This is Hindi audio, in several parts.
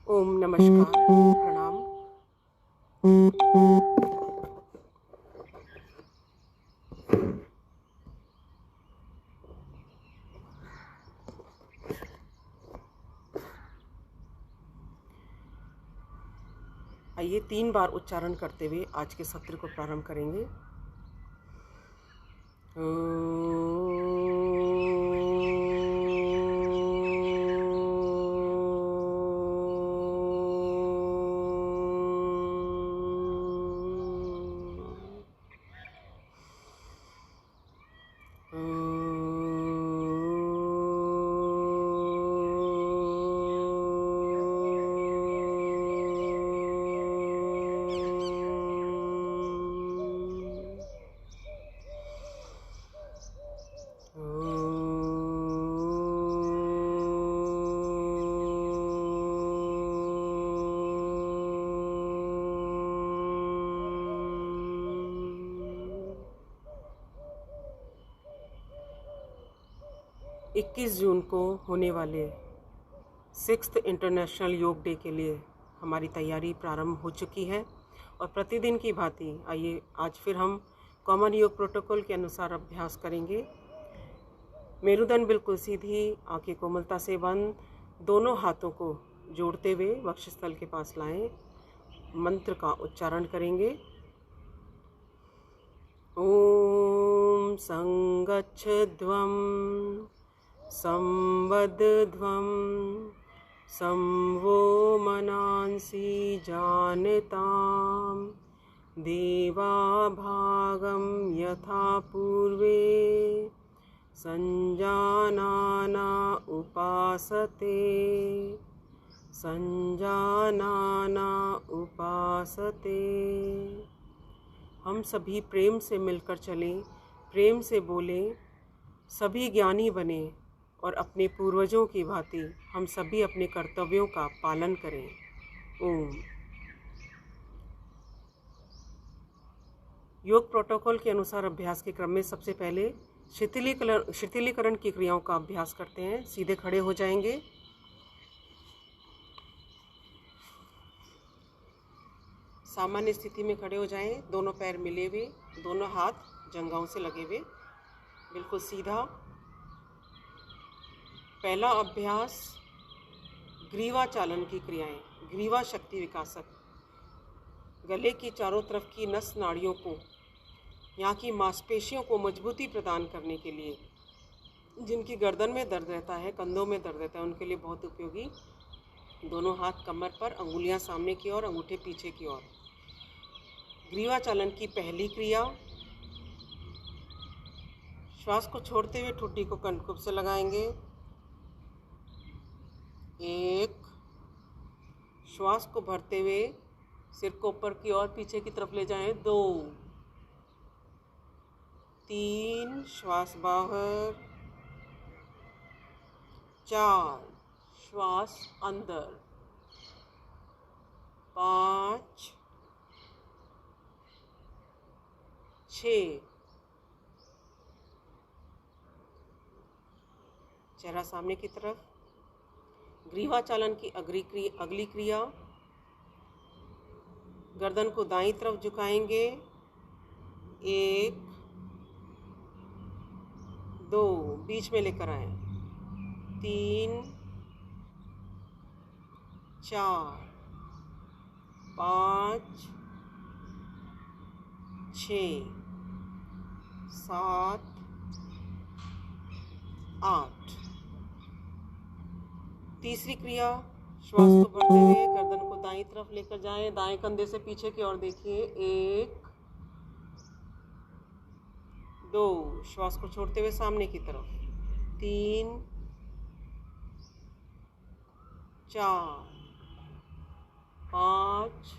ओम नमस्कार प्रणाम। आइए 3 बार उच्चारण करते हुए आज के सत्र को प्रारंभ करेंगे। इक्कीस जून को होने वाले 6th इंटरनेशनल योग डे के लिए हमारी तैयारी प्रारंभ हो चुकी है और प्रतिदिन की भांति आइए आज फिर हम कॉमन योग प्रोटोकॉल के अनुसार अभ्यास करेंगे। मेरुदंड बिल्कुल सीधी, आंखें कोमलता से बंद, दोनों हाथों को जोड़ते हुए वक्षस्थल के पास लाएं। मंत्र का उच्चारण करेंगे। ओम संगच्छध्वं संवदध्वं संवो मनांसि जानतां देवाभागं यथा पूर्वे संजानाना उपासते संजानाना उपासते। हम सभी प्रेम से मिलकर चलें, प्रेम से बोलें, सभी ज्ञानी बने और अपने पूर्वजों की भांति हम सभी अपने कर्तव्यों का पालन करें। ओम। योग प्रोटोकॉल के अनुसार अभ्यास के क्रम में सबसे पहले शिथिलीकरण की क्रियाओं का अभ्यास करते हैं। सीधे खड़े हो जाएंगे। सामान्य स्थिति में खड़े हो जाएं, दोनों पैर मिले हुए, दोनों हाथ जंघाओं से लगे हुए, बिल्कुल सीधा। पहला अभ्यास ग्रीवा चालन की क्रियाएं। ग्रीवा शक्ति विकासक, गले की चारों तरफ की नस नाड़ियों को, यहाँ की मांसपेशियों को मजबूती प्रदान करने के लिए, जिनकी गर्दन में दर्द रहता है, कंधों में दर्द रहता है, उनके लिए बहुत उपयोगी। दोनों हाथ कमर पर, अंगुलियां सामने की ओर, अंगूठे पीछे की ओर। ग्रीवा चालन की पहली क्रिया, श्वास को छोड़ते हुए ठुड्डी को कंठकुब से लगाएंगे। 1, श्वास को भरते हुए सिर को ऊपर की ओर पीछे की तरफ ले जाएं। 2, 3, श्वास बाहर। 4, श्वास अंदर। 5, 6, चेहरा सामने की तरफ। ग्रीवा चालन की अगली क्रिया, गर्दन को दाईं तरफ झुकाएंगे। 1, 2, बीच में लेकर आए। 3, 4, 5, 6, 7, 8। तीसरी क्रिया, श्वास को भरते हुए गर्दन को दाईं तरफ लेकर जाएं, दाएं कंधे से पीछे की ओर देखिए। 1, 2, श्वास को छोड़ते हुए सामने की तरफ। 3, 4, 5,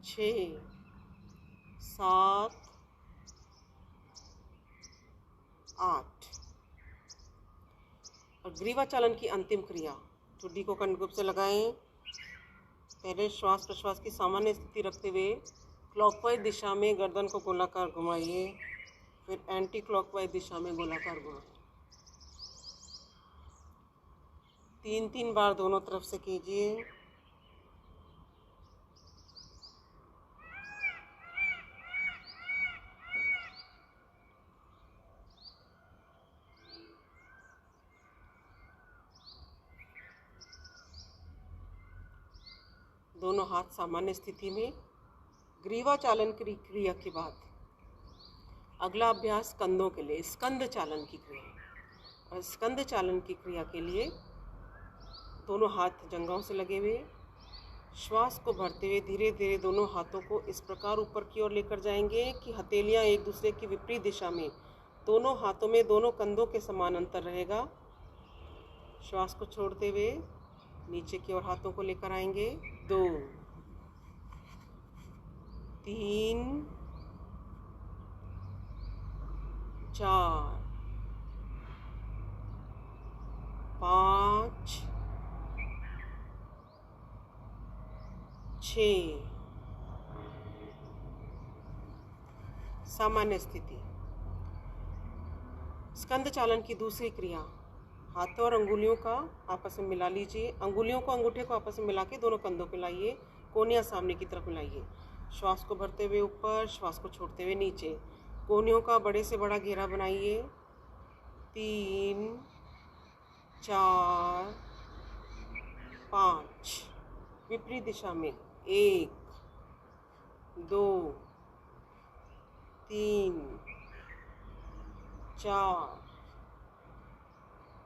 6, 7, 8। और ग्रीवा चालन की अंतिम क्रिया, ठुड्डी को कंठकुब से लगाएं। पहले श्वास प्रश्वास की सामान्य स्थिति रखते हुए क्लॉकवाइज दिशा में गर्दन को गोलाकार घुमाइए, फिर एंटी क्लॉकवाइज दिशा में गोलाकार घुमाइए। 3-3 बार दोनों तरफ से कीजिए। दोनों हाथ सामान्य स्थिति में। ग्रीवा चालन क्रिया के बाद अगला अभ्यास कंधों के लिए स्कंद चालन की क्रिया है। और स्कंद चालन की क्रिया के लिए दोनों हाथ जंघों से लगे हुए, श्वास को भरते हुए धीरे धीरे दोनों हाथों को इस प्रकार ऊपर की ओर लेकर जाएंगे कि हथेलियां एक दूसरे की विपरीत दिशा में, दोनों हाथों में दोनों कंधों के समान अंतर रहेगा। श्वास को छोड़ते हुए नीचे की ओर हाथों को लेकर आएंगे। 2 3 4 5 6। सामान्य स्थिति। स्कंद चालन की दूसरी क्रिया, हाथों और अंगुलियों का आपस में मिला लीजिए। अंगुलियों को अंगूठे को आपस में मिला के दोनों कंधों पे लाइए, कोहनियाँ सामने की तरफ मिलाइए। श्वास को भरते हुए ऊपर, श्वास को छोड़ते हुए नीचे। कोहनियों का बड़े से बड़ा घेरा बनाइए। 3 4 5 विपरीत दिशा में। 1 2 3 4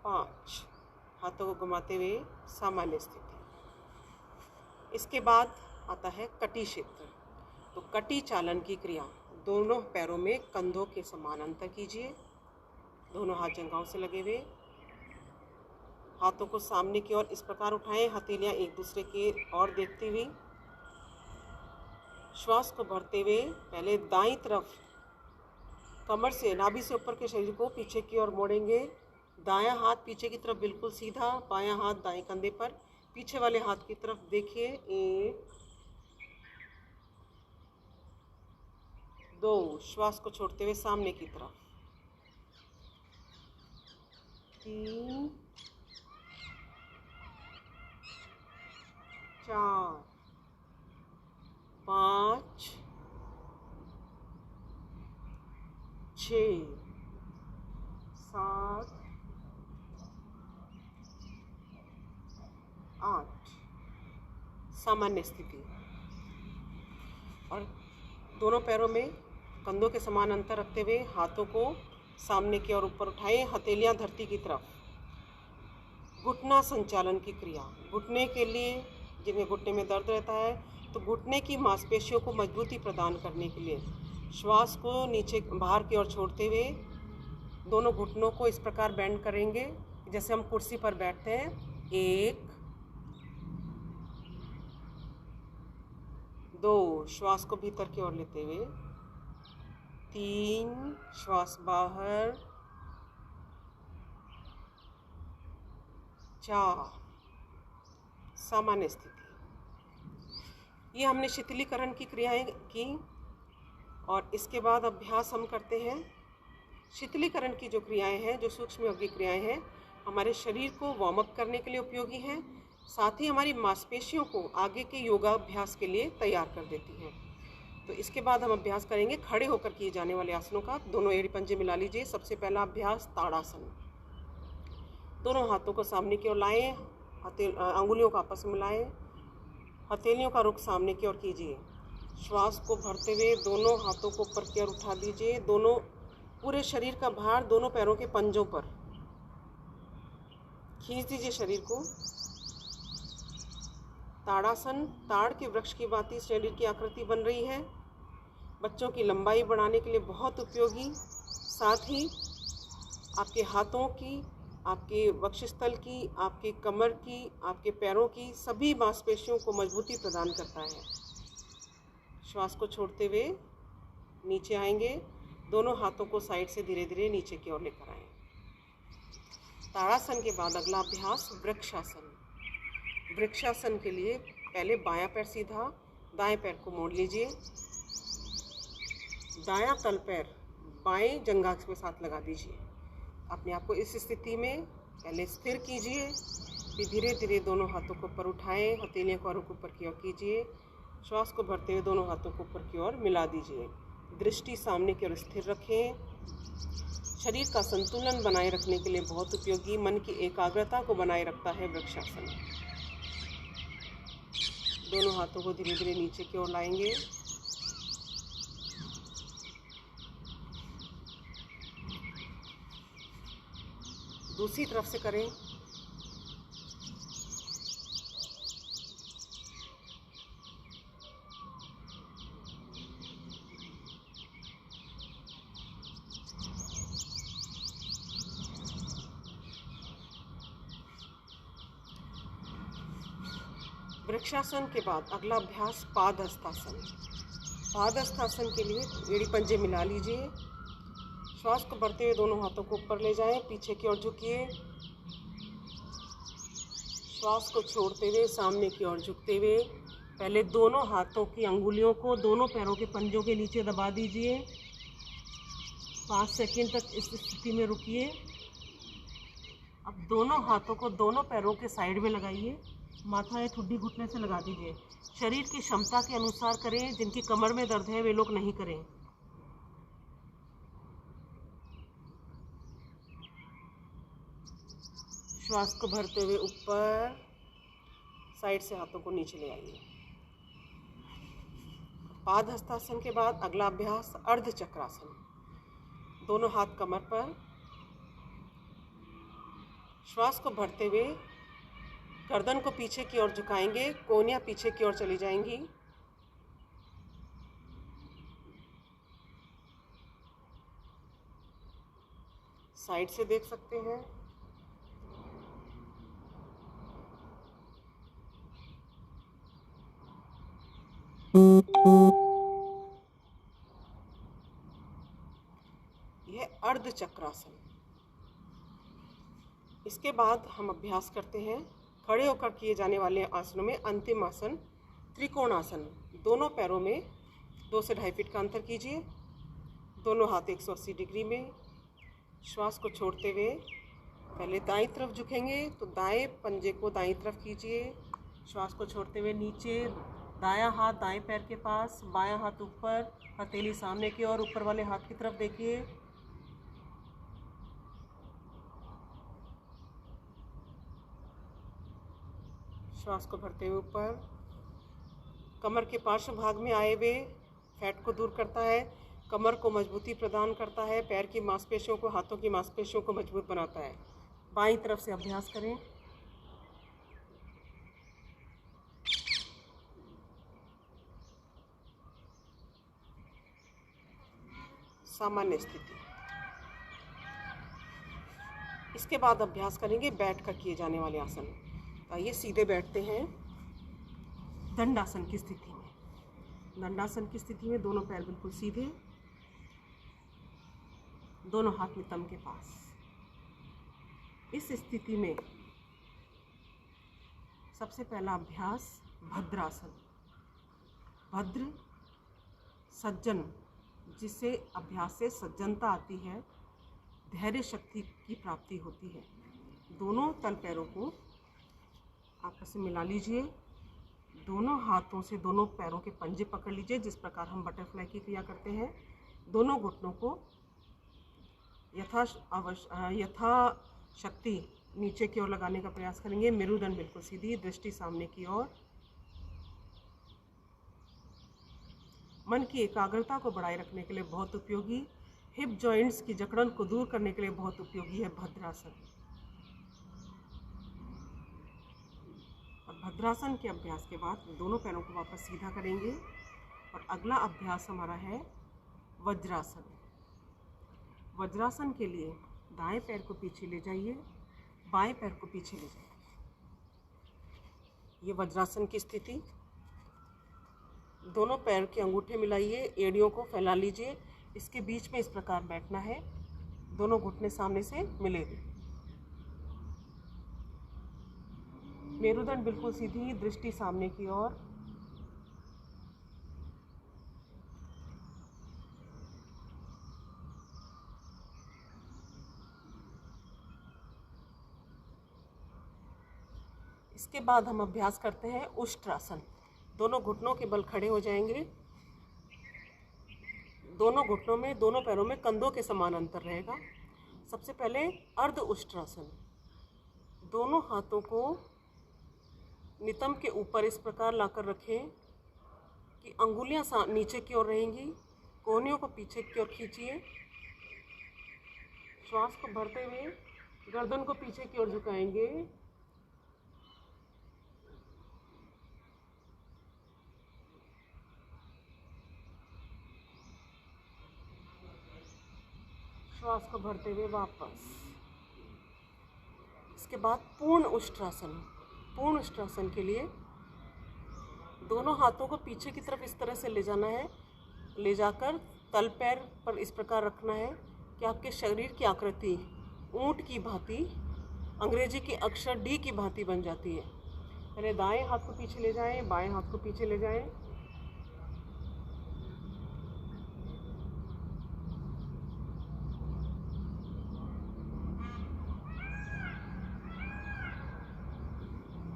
5। हाथों को घुमाते हुए सामान्य स्थिति। इसके बाद आता है कटी क्षेत्र। तो कटी चालन की क्रिया, दोनों पैरों में कंधों के समान अंतर कीजिए। दोनों हाथ जंघों से लगे हुए, हाथों को सामने की ओर इस प्रकार उठाएं, हथेलियां एक दूसरे की ओर देखती हुई। श्वास को भरते हुए पहले दाईं तरफ कमर से, नाभि से ऊपर के शरीर को पीछे की ओर मोड़ेंगे। दायां हाथ पीछे की तरफ बिल्कुल सीधा, बायां हाथ दाएं कंधे पर, पीछे वाले हाथ की तरफ देखिए। 1 2। श्वास को छोड़ते हुए सामने की तरफ। 3 4 5 6 7 8। सामान्य स्थिति। और दोनों पैरों में कंधों के समान अंतर रखते हुए हाथों को सामने की ओर ऊपर उठाएं, हथेलियां धरती की तरफ। घुटना संचालन की क्रिया, घुटने के लिए, जिन्हें घुटने में दर्द रहता है, तो घुटने की मांसपेशियों को मजबूती प्रदान करने के लिए श्वास को नीचे बाहर की ओर छोड़ते हुए दोनों घुटनों को इस प्रकार बेंड करेंगे जैसे हम कुर्सी पर बैठते हैं। 1 2। श्वास को भीतर की ओर लेते हुए। 3। श्वास बाहर। 4। सामान्य स्थिति। ये हमने शिथिलीकरण की क्रियाएं की और इसके बाद अभ्यास हम करते हैं। शिथिलीकरण की जो क्रियाएं हैं, जो सूक्ष्म योगिक क्रियाएं हैं, हमारे शरीर को वार्म अप करने के लिए उपयोगी हैं, साथ ही हमारी मांसपेशियों को आगे के योगाभ्यास के लिए तैयार कर देती हैं। तो इसके बाद हम अभ्यास करेंगे खड़े होकर किए जाने वाले आसनों का। दोनों एड़ी पंजे मिला लीजिए। सबसे पहला अभ्यास ताड़ासन। दोनों हाथों को सामने की ओर लाएं, अंगुलियों को आपस में मिलाएं, हथेलियों का रुख सामने की ओर कीजिए। श्वास को भरते हुए दोनों हाथों को ऊपर की ओर उठा दीजिए। दोनों पूरे शरीर का भार दोनों पैरों के पंजों पर खींच दीजिए शरीर को। ताड़ासन, ताड़ के वृक्ष की भांति शरीर की आकृति बन रही है। बच्चों की लंबाई बढ़ाने के लिए बहुत उपयोगी, साथ ही आपके हाथों की, आपके वक्षस्थल की, आपके कमर की, आपके पैरों की सभी मांसपेशियों को मजबूती प्रदान करता है। श्वास को छोड़ते हुए नीचे आएंगे। दोनों हाथों को साइड से धीरे धीरे नीचे की ओर लेकर आएं। ताड़ासन के बाद अगला अभ्यास वृक्षासन। वृक्षासन के लिए पहले बायां पैर सीधा, दाएं पैर को मोड़ लीजिए। दायां तल पैर बाएं जंघा के साथ लगा दीजिए। अपने आप को इस स्थिति में पहले स्थिर कीजिए। फिर धीरे धीरे दोनों हाथों को ऊपर उठाएं, हथेलियों को आरों को ऊपर की ओर कीजिए। श्वास को भरते हुए दोनों हाथों को ऊपर की ओर मिला दीजिए। दृष्टि सामने की ओर स्थिर रखें। शरीर का संतुलन बनाए रखने के लिए बहुत उपयोगी, मन की एकाग्रता को बनाए रखता है वृक्षासन। दोनों हाथों को धीरे धीरे नीचे की ओर लाएंगे। दूसरी तरफ से करें। वृक्षासन के बाद अगला अभ्यास पादहस्तासन। पादहस्तासन के लिए एड़ी पंजे मिला लीजिए। श्वास को भरते हुए दोनों हाथों को ऊपर ले जाएं, पीछे की ओर झुकिए। श्वास को छोड़ते हुए सामने की ओर झुकते हुए पहले दोनों हाथों की अंगुलियों को दोनों पैरों के पंजों के नीचे दबा दीजिए। 5 सेकंड तक इस स्थिति में रुकिए। अब दोनों हाथों को दोनों पैरों के साइड में लगाइए। माथा या ठुड्डी घुटने से लगा दीजिए। शरीर की क्षमता के अनुसार करें। जिनकी कमर में दर्द है वे लोग नहीं करें। श्वास को भरते हुए ऊपर, साइड से हाथों को नीचे ले आइए। पादहस्तासन के बाद अगला अभ्यास अर्धचक्रासन। दोनों हाथ कमर पर, श्वास को भरते हुए गर्दन को पीछे की ओर झुकाएंगे। कोहनियां पीछे की ओर चली जाएंगी। साइड से देख सकते हैं। यह अर्धचक्रासन। इसके बाद हम अभ्यास करते हैं खड़े होकर किए जाने वाले आसनों में अंतिम आसन त्रिकोणासन। दोनों पैरों में 2 से 2.5 फीट का अंतर कीजिए। दोनों हाथ 180 डिग्री में। श्वास को छोड़ते हुए पहले दाईं तरफ झुकेंगे तो दाएं पंजे को दाईं तरफ कीजिए। श्वास को छोड़ते हुए नीचे, दायां हाथ दाएं पैर के पास, बायां हाथ ऊपर, हथेली सामने की ओर, ऊपर वाले हाथ की तरफ देखिए। श्वास को भरते हुए ऊपर। कमर के पार्श्व भाग में आए हुए फैट को दूर करता है, कमर को मजबूती प्रदान करता है, पैर की मांसपेशियों को, हाथों की मांसपेशियों को मजबूत बनाता है। बाईं तरफ से अभ्यास करें। सामान्य स्थिति। इसके बाद अभ्यास करेंगे बैठकर किए जाने वाले आसन। आइए सीधे बैठते हैं दंडासन की स्थिति में। दंडासन की स्थिति में दोनों पैर बिल्कुल सीधे, दोनों हाथ नितंब के पास। इस स्थिति में सबसे पहला अभ्यास भद्रासन। भद्र सज्जन, जिससे अभ्यास से सज्जनता आती है, धैर्य शक्ति की प्राप्ति होती है। दोनों तल पैरों को आपस में मिला लीजिए। दोनों हाथों से दोनों पैरों के पंजे पकड़ लीजिए, जिस प्रकार हम बटरफ्लाई की क्रिया करते हैं। दोनों घुटनों को यथाशक्ति नीचे की ओर लगाने का प्रयास करेंगे। मेरुदंड बिल्कुल सीधी, दृष्टि सामने की ओर। मन की एकाग्रता को बढ़ाए रखने के लिए बहुत उपयोगी, हिप जॉइंट्स की जकड़न को दूर करने के लिए बहुत उपयोगी है भद्रासन। और भद्रासन के अभ्यास के बाद दोनों पैरों को वापस सीधा करेंगे और अगला अभ्यास हमारा है वज्रासन। वज्रासन के लिए दाएं पैर को पीछे ले जाइए, बाएं पैर को पीछे ले जाइए। ये वज्रासन की स्थिति। दोनों पैर के अंगूठे मिलाइए, एड़ियों को फैला लीजिए। इसके बीच में इस प्रकार बैठना है। दोनों घुटने सामने से मिले हुए। मेरुदंड बिल्कुल सीधी, दृष्टि सामने की ओर। इसके बाद हम अभ्यास करते हैं उष्ट्रासन। दोनों घुटनों के बल खड़े हो जाएंगे। दोनों घुटनों में, दोनों पैरों में कंधों के समान अंतर रहेगा। सबसे पहले अर्ध उष्ट्रासन। दोनों हाथों को नितंब के ऊपर इस प्रकार लाकर रखें कि अंगुलियां नीचे की ओर रहेंगी। कोहनियों को पीछे की ओर खींचिए। श्वास को भरते हुए गर्दन को पीछे की ओर झुकाएंगे। श्वास को भरते हुए वापस। इसके बाद पूर्ण उष्ट्रासन। पूर्ण उष्ट्रासन के लिए दोनों हाथों को पीछे की तरफ इस तरह से ले जाना है। ले जाकर तल पैर पर इस प्रकार रखना है कि आपके शरीर की आकृति ऊंट की भांति, अंग्रेजी के अक्षर डी की भांति बन जाती है। पहले दाएं हाथ को पीछे ले जाएं, बाएं हाथ को पीछे ले जाएं।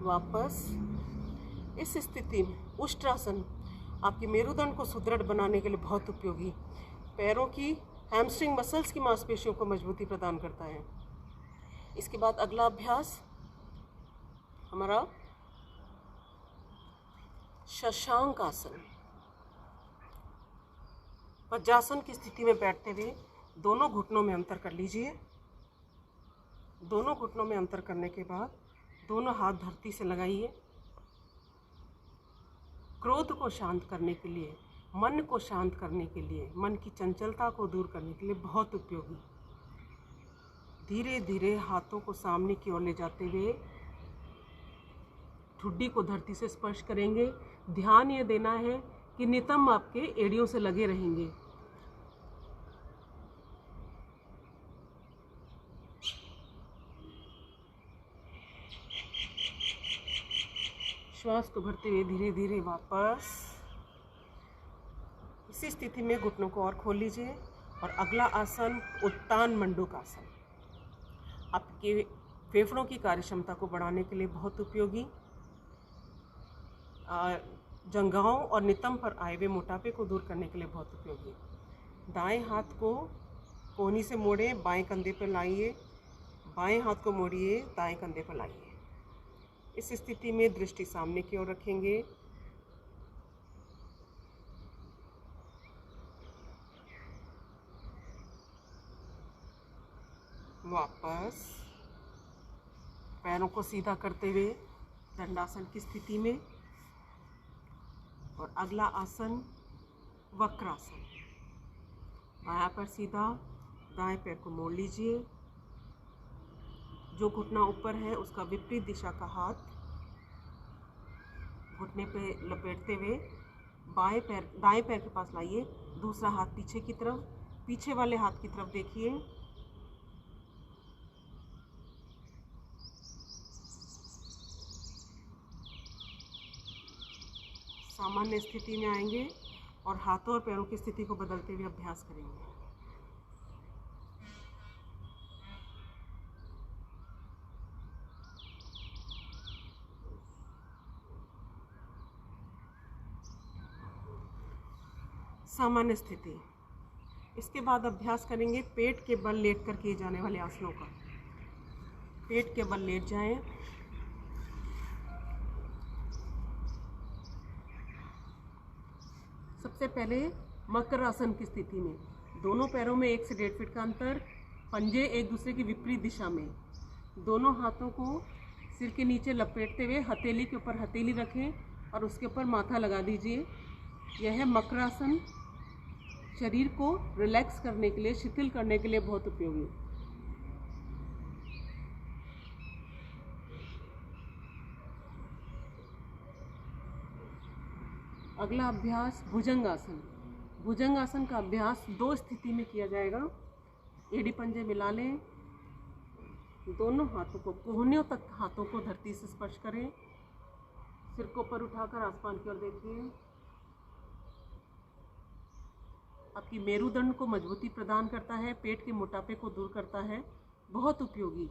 वापस। इस स्थिति में उष्ट्रासन आपकी मेरुदंड को सुदृढ़ बनाने के लिए बहुत उपयोगी, पैरों की हैमस्ट्रिंग मसल्स की मांसपेशियों को मजबूती प्रदान करता है। इसके बाद अगला अभ्यास हमारा शशांक आसन। वज्रासन की स्थिति में बैठते हुए दोनों घुटनों में अंतर कर लीजिए। दोनों घुटनों में अंतर करने के बाद दोनों हाथ धरती से लगाइए। क्रोध को शांत करने के लिए, मन को शांत करने के लिए, मन की चंचलता को दूर करने के लिए बहुत उपयोगी। धीरे धीरे हाथों को सामने की ओर ले जाते हुए ठुड्डी को धरती से स्पर्श करेंगे। ध्यान ये देना है कि नितंब आपके एड़ियों से लगे रहेंगे। श्वास को भरते हुए धीरे धीरे वापस। इसी स्थिति में घुटनों को और खोल लीजिए। और अगला आसन उत्तान मंडूक आसन, आपके फेफड़ों की कार्यक्षमता को बढ़ाने के लिए बहुत उपयोगी। जंघाओं और नितंब पर आए हुए मोटापे को दूर करने के लिए बहुत उपयोगी। दाएं हाथ को कोहनी से मोड़ें, बाएं कंधे पर लाइए। बाएं हाथ को मोड़िए, दाएं कंधे पर लाइए। इस स्थिति में दृष्टि सामने की ओर रखेंगे। वापस पैरों को सीधा करते हुए दंडासन की स्थिति में। और अगला आसन वक्रासन। बायां पैर सीधा, दाएं पैर को मोड़ लीजिए। जो घुटना ऊपर है उसका विपरीत दिशा का हाथ घुटने पे लपेटते हुए दाएं पैर के पास लाइए। दूसरा हाथ पीछे की तरफ, पीछे वाले हाथ की तरफ देखिए। सामान्य स्थिति में आएंगे और हाथों और पैरों की स्थिति को बदलते हुए अभ्यास करेंगे। सामान्य स्थिति। इसके बाद अभ्यास करेंगे पेट के बल लेटकर किए जाने वाले आसनों का। पेट के बल लेट जाएं। सबसे पहले मकर आसन की स्थिति में दोनों पैरों में 1 से 1.5 फीट का अंतर, पंजे एक दूसरे की विपरीत दिशा में। दोनों हाथों को सिर के नीचे लपेटते हुए हथेली के ऊपर हथेली रखें और उसके ऊपर माथा लगा दीजिए। यह है मकरासन। शरीर को रिलैक्स करने के लिए, शिथिल करने के लिए बहुत उपयोगी। अगला अभ्यास भुजंगासन। भुजंगासन का अभ्यास 2 स्थिति में किया जाएगा। एड़ी पंजे मिला लें। दोनों हाथों को कोहनियों तक हाथों को धरती से स्पर्श करें। सिर को ऊपर उठाकर आसमान की ओर देखिए। आपकी मेरुदंड को मजबूती प्रदान करता है, पेट के मोटापे को दूर करता है, बहुत उपयोगी।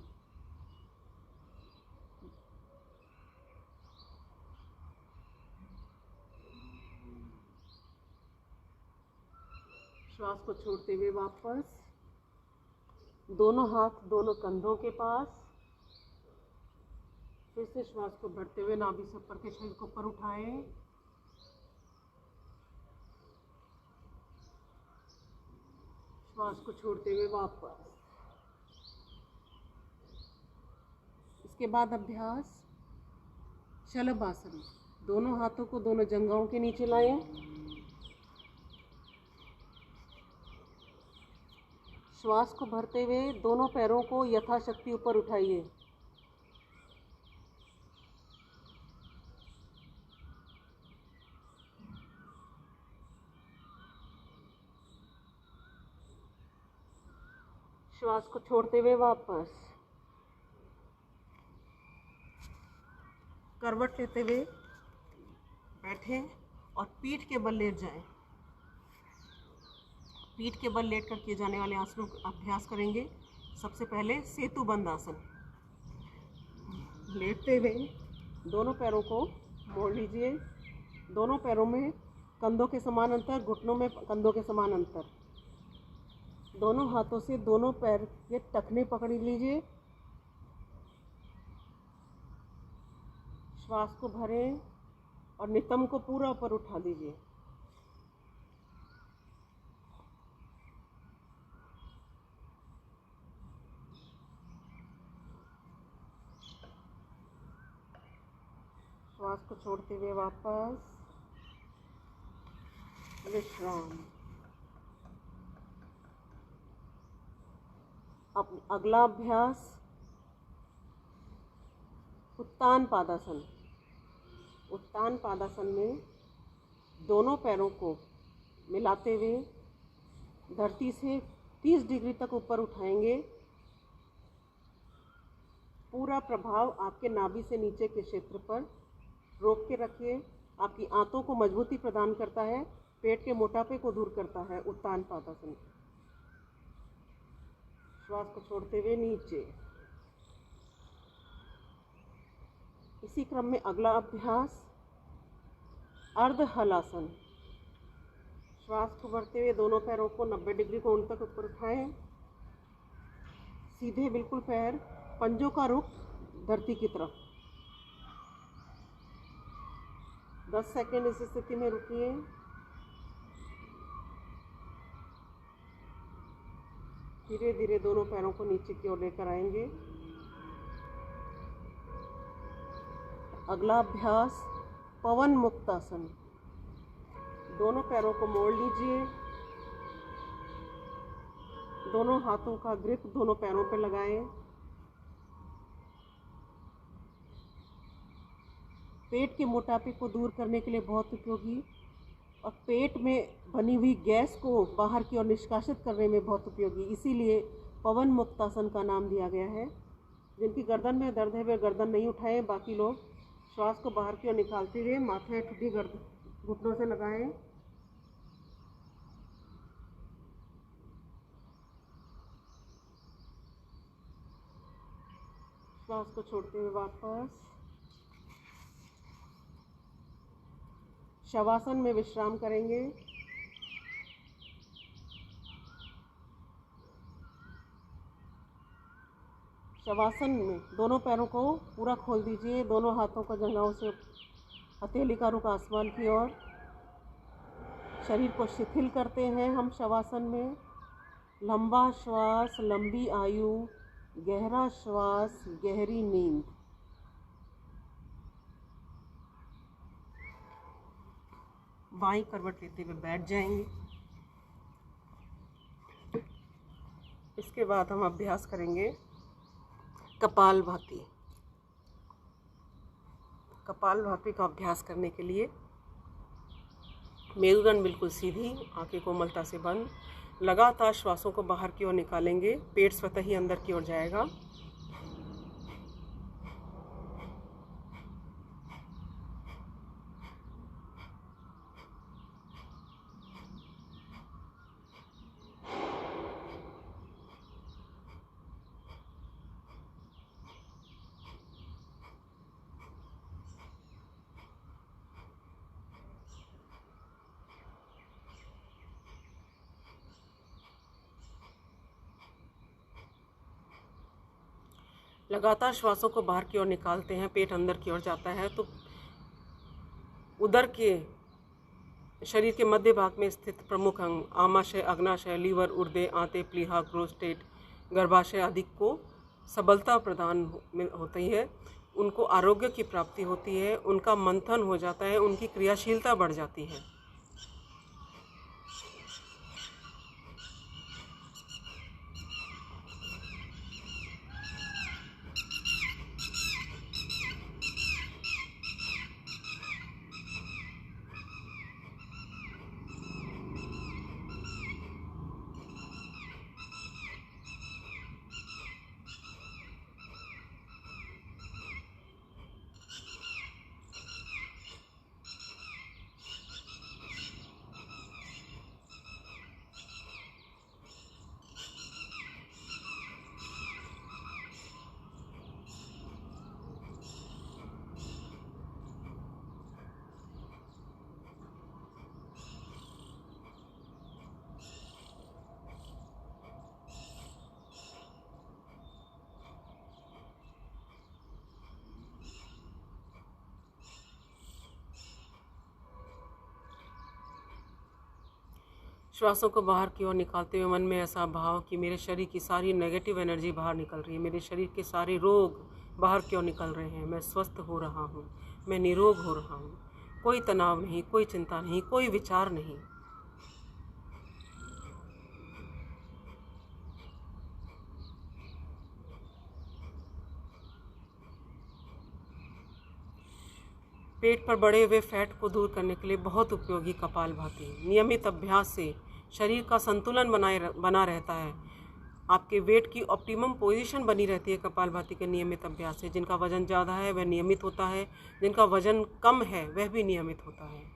श्वास को छोड़ते हुए वापस दोनों हाथ दोनों कंधों के पास। फिर से श्वास को भरते हुए नाभि से ऊपर के शरीर को ऊपर उठाएं। श्वास को छोड़ते हुए वापस। इसके बाद अभ्यास शलभासन। दोनों हाथों को दोनों जंघाओं के नीचे लाएं। श्वास को भरते हुए दोनों पैरों को यथाशक्ति ऊपर उठाइए। श्वास को छोड़ते हुए वापस करवट लेते हुए बैठें और पीठ के बल लेट जाएं। पीठ के बल लेट कर किए जाने वाले आसनों का अभ्यास करेंगे। सबसे पहले सेतु बंद आसन। लेटते हुए दोनों पैरों को मोड़ लीजिए। दोनों पैरों में कंधों के समान अंतर, घुटनों में कंधों के समान अंतर। दोनों हाथों से दोनों पैर के टखने पकड़ लीजिए। श्वास को भरें और नितंब को पूरा ऊपर उठा दीजिए। श्वास को छोड़ते हुए वापस विश्राम। अब अगला अभ्यास उत्तान पादासन। उत्तान पादासन में दोनों पैरों को मिलाते हुए धरती से 30 डिग्री तक ऊपर उठाएंगे। पूरा प्रभाव आपके नाभि से नीचे के क्षेत्र पर रोक के रखिए। आपकी आंतों को मजबूती प्रदान करता है, पेट के मोटापे को दूर करता है उत्तान पादासन। श्वास को छोड़ते हुए नीचे। इसी क्रम में अगला अभ्यास अर्ध हलासन। श्वास को भरते हुए दोनों पैरों को 90 डिग्री कोण तक ऊपर उठाएं। सीधे बिल्कुल पैर, पंजों का रुख धरती की तरफ। 10 सेकंड इस स्थिति में रुकिए। धीरे धीरे दोनों पैरों को नीचे की ओर लेकर आएंगे। अगला अभ्यास पवन मुक्त आसन। दोनों पैरों को मोड़ लीजिए। दोनों हाथों का ग्रिप दोनों पैरों पर लगाएं। पेट के मोटापे को दूर करने के लिए बहुत उपयोगी और पेट में बनी हुई गैस को बाहर की ओर निष्कासित करने में बहुत उपयोगी, इसीलिए पवन मुक्तासन का नाम दिया गया है। जिनकी गर्दन में दर्द है वे गर्दन नहीं उठाएं। बाकी लोग श्वास को बाहर की ओर निकालते हुए माथे ठुड्डी गर्दन घुटनों से लगाएं। श्वास को छोड़ते हुए वापस शवासन में विश्राम करेंगे। शवासन में दोनों पैरों को पूरा खोल दीजिए। दोनों हाथों को जंघाओं से हथेली का रुख आसमान की ओर। शरीर को शिथिल करते हैं हम शवासन में। लंबा श्वास, लंबी आयु, गहरा श्वास, गहरी नींद। बाईं करवट लेते हुए बैठ जाएंगे। इसके बाद हम अभ्यास करेंगे कपालभाति। कपालभाति का अभ्यास करने के लिए मेरुदंड बिल्कुल सीधी, आंखें कोमलता से बंद। लगातार श्वासों को बाहर की ओर निकालेंगे। पेट स्वतः ही अंदर की ओर जाएगा। लगातार श्वासों को बाहर की ओर निकालते हैं, पेट अंदर की ओर जाता है तो उदर के शरीर के मध्य भाग में स्थित प्रमुख अंग आमाशय, अग्नाशय, लीवर, उर्दे, आंतें, प्लीहा, प्रोस्टेट, गर्भाशय आदि को सबलता प्रदान होती है, उनको आरोग्य की प्राप्ति होती है, उनका मंथन हो जाता है, उनकी क्रियाशीलता बढ़ जाती है। श्वासों को बाहर की ओर निकालते हुए मन में ऐसा भाव कि मेरे शरीर की सारी नेगेटिव एनर्जी बाहर निकल रही है, मेरे शरीर के सारे रोग बाहर की ओर निकल रहे हैं, मैं स्वस्थ हो रहा हूँ, मैं निरोग हो रहा हूँ, कोई तनाव नहीं, कोई चिंता नहीं, कोई विचार नहीं। पेट पर बढ़े हुए फैट को दूर करने के लिए बहुत उपयोगी कपालभाति। नियमित अभ्यास से शरीर का संतुलन बना रहता है, आपके वेट की ऑप्टिमम पोजीशन बनी रहती है कपालभाति के नियमित अभ्यास से। जिनका वजन ज़्यादा है वह नियमित होता है, जिनका वजन कम है वह भी नियमित होता है।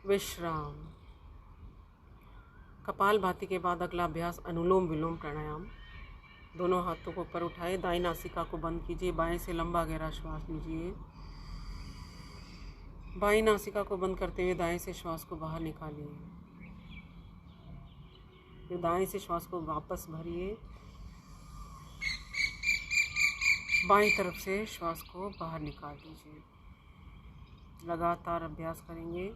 विश्राम। कपालभाति के बाद अगला अभ्यास अनुलोम विलोम प्राणायाम। दोनों हाथों को ऊपर उठाए, दाईं नासिका को बंद कीजिए, बाएं से लंबा गहरा श्वास लीजिए। बाईं नासिका को बंद करते हुए दाएं से श्वास को बाहर निकालिए, फिर दाएं से श्वास को वापस भरिए, बाईं तरफ से श्वास को बाहर निकाल दीजिए। लगातार अभ्यास करेंगे।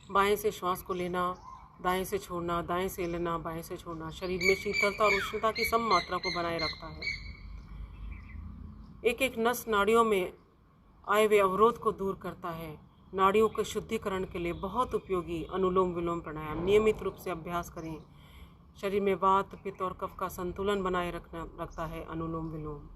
बाएं से श्वास को लेना, दाएं से छोड़ना, दाएं से लेना, बाएं से छोड़ना शरीर में शीतलता और उष्णता की सम मात्रा को बनाए रखता है। एक एक नस नाड़ियों में आए हुए अवरोध को दूर करता है। नाड़ियों के शुद्धिकरण के लिए बहुत उपयोगी अनुलोम विलोम प्राणायाम नियमित रूप से अभ्यास करें। शरीर में वात, पित्त और कफ का संतुलन बनाए रखता है अनुलोम विलोम।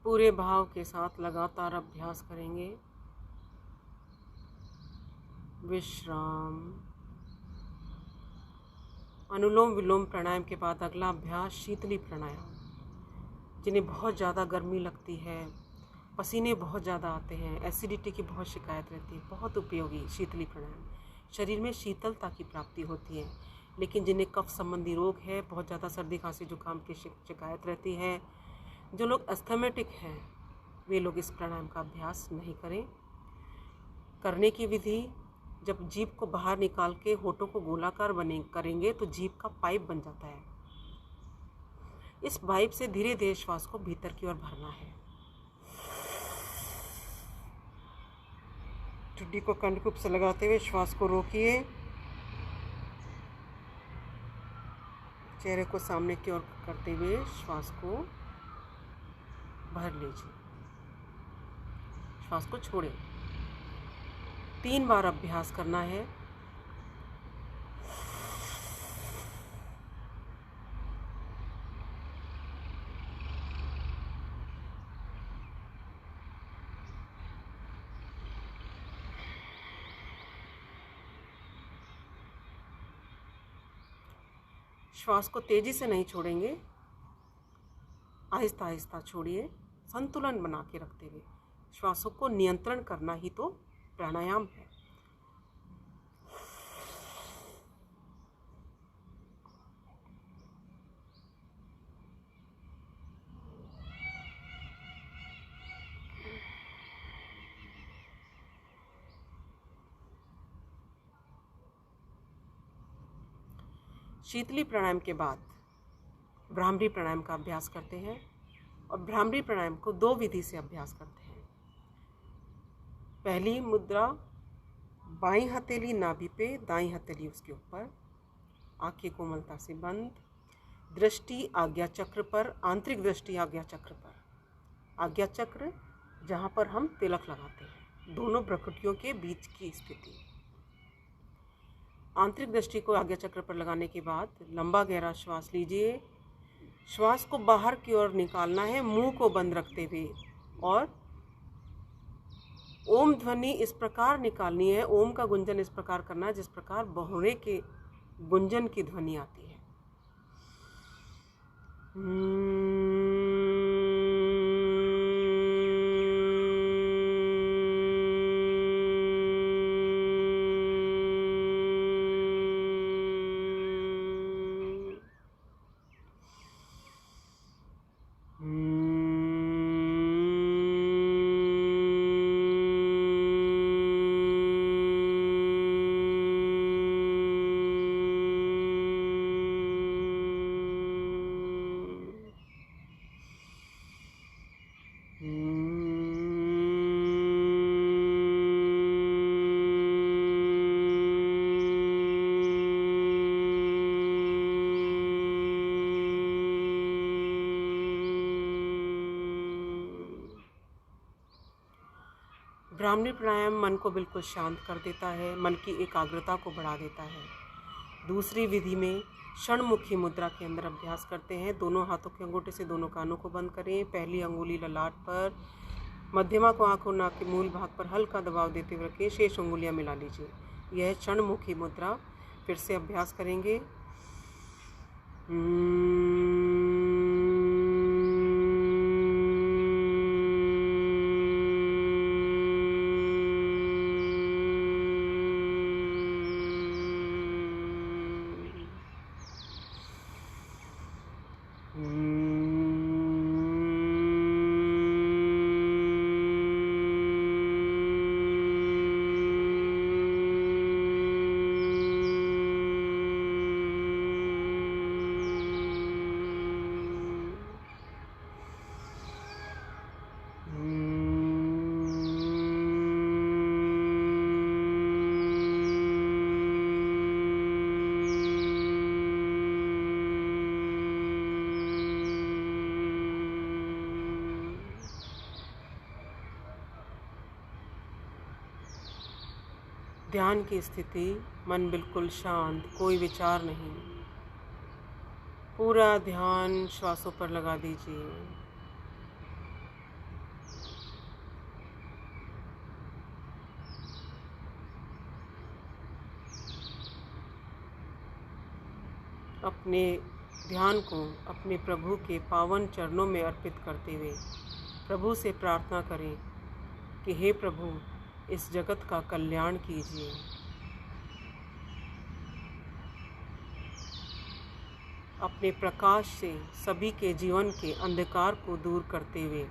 पूरे भाव के साथ लगातार अभ्यास करेंगे। विश्राम। अनुलोम विलोम प्राणायाम के बाद अगला अभ्यास शीतली प्राणायाम। जिन्हें बहुत ज़्यादा गर्मी लगती है, पसीने बहुत ज़्यादा आते हैं, एसिडिटी की बहुत शिकायत रहती है, बहुत उपयोगी शीतली प्राणायाम। शरीर में शीतलता की प्राप्ति होती है। लेकिन जिन्हें कफ संबंधी रोग है, बहुत ज़्यादा सर्दी खांसी जुकाम की शिकायत रहती है, जो लोग अस्थमेटिक हैं, वे लोग इस प्राणायाम का अभ्यास नहीं करें। करने की विधि, जब जीभ को बाहर निकाल के होठों को गोलाकार करेंगे तो जीभ का पाइप बन जाता है। इस पाइप से धीरे धीरे श्वास को भीतर की ओर भरना है। ठुड्डी को कंठकूप से लगाते हुए श्वास को रोकिए। चेहरे को सामने की ओर करते हुए श्वास को भर लीजिए। श्वास को छोड़ें। 3 बार अभ्यास करना है। श्वास को तेजी से नहीं छोड़ेंगे, आहिस्ता आहिस्ता छोड़िए, संतुलन बना के रखते हुए। श्वासों को नियंत्रण करना ही तो प्राणायाम है। शीतली प्राणायाम के बाद भ्रामरी प्राणायाम का अभ्यास करते हैं और भ्रामरी प्राणायाम को 2 विधि से अभ्यास करते हैं। पहली मुद्रा, बाईं हथेली नाभि पे, दाईं हथेली उसके ऊपर, आंखें कोमलता से बंद, दृष्टि आज्ञा चक्र पर, आंतरिक दृष्टि आज्ञा चक्र पर। आज्ञा चक्र जहाँ पर हम तिलक लगाते हैं, दोनों भ्रुकुटियों के बीच की स्थिति। आंतरिक दृष्टि को आज्ञा चक्र पर लगाने के बाद लंबा गहरा श्वास लीजिए। श्वास को बाहर की ओर निकालना है मुंह को बंद रखते हुए, और ओम ध्वनि इस प्रकार निकालनी है, ओम का गुंजन इस प्रकार करना है जिस प्रकार बहुरे के गुंजन की ध्वनि आती है। ब्राह्मणी प्राणायाम मन को बिल्कुल शांत कर देता है, मन की एकाग्रता को बढ़ा देता है। दूसरी विधि में षणमुखी मुद्रा के अंदर अभ्यास करते हैं। दोनों हाथों के अंगूठे से दोनों कानों को बंद करें। पहली अंगुली ललाट पर, मध्यमा को आंख और नाक के मूल भाग पर हल्का दबाव देते हुए रखें। शेष अंगुलियां मिला लीजिए। यह है षणमुखी मुद्रा। फिर से अभ्यास करेंगे। ध्यान की स्थिति, मन बिल्कुल शांत, कोई विचार नहीं। पूरा ध्यान श्वासों पर लगा दीजिए। अपने ध्यान को अपने प्रभु के पावन चरणों में अर्पित करते हुए प्रभु से प्रार्थना करें कि हे प्रभु, इस जगत का कल्याण कीजिए। अपने प्रकाश से सभी के जीवन के अंधकार को दूर करते हुए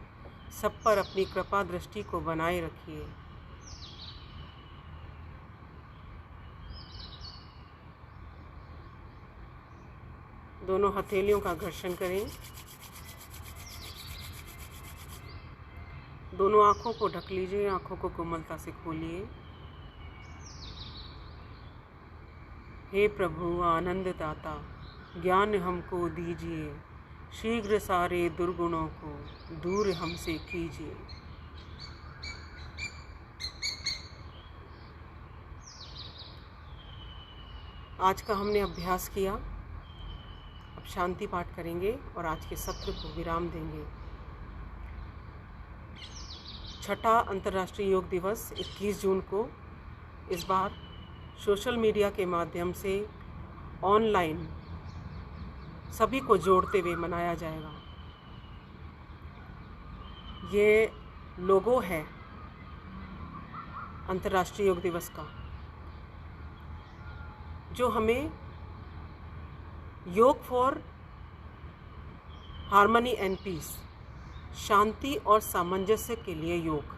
सब पर अपनी कृपा दृष्टि को बनाए रखिए। दोनों हथेलियों का घर्षण करें। दोनों आँखों को ढक लीजिए। आँखों को कोमलता से खोलिए। हे प्रभु आनंद दाता, ज्ञान हमको दीजिए। शीघ्र सारे दुर्गुणों को दूर हमसे कीजिए। आज का हमने अभ्यास किया। अब शांति पाठ करेंगे और आज के सत्र को विराम देंगे। छठा अंतर्राष्ट्रीय योग दिवस 21 जून को इस बार सोशल मीडिया के माध्यम से ऑनलाइन सभी को जोड़ते हुए मनाया जाएगा। ये लोगो है अंतर्राष्ट्रीय योग दिवस का, जो हमें योग फॉर हार्मनी एंड पीस, शांति और सामंजस्य के लिए योग,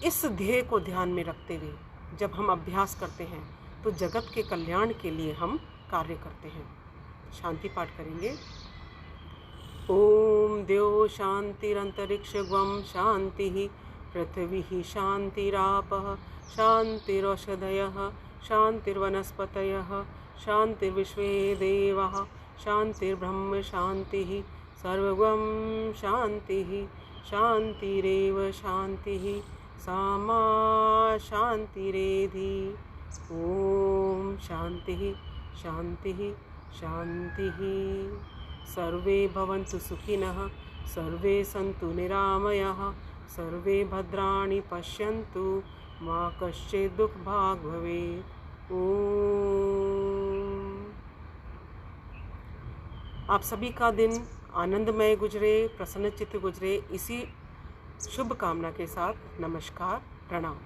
इस ध्येय को ध्यान में रखते हुए जब हम अभ्यास करते हैं तो जगत के कल्याण के लिए हम कार्य करते हैं। शांति पाठ करेंगे। ओम द्यो शांतिरंतरिक्षगम शांति, पृथ्वी शांतिरापः शांतिरौषधयः शांतिर्वनस्पतयः शांतिर्विश्वे देवाः शांतिर्ब्रह्म शांतिः सर्वं शांतिः शांतिरेव शांतिः सामा शांतिरेधि। ओम शांतिः शांतिः शांतिः। सर्वे भवन्तु सुखिनः, सर्वे सन्तु निरामयाः, सर्वे भद्राणि पश्यन्तु, मा कश्चित् दुःखभाग् भवेत्। ओम। आप सभी का दिन आनंदमय गुजरे, प्रसन्नचित्त गुजरे, इसी शुभ कामना के साथ नमस्कार, प्रणाम।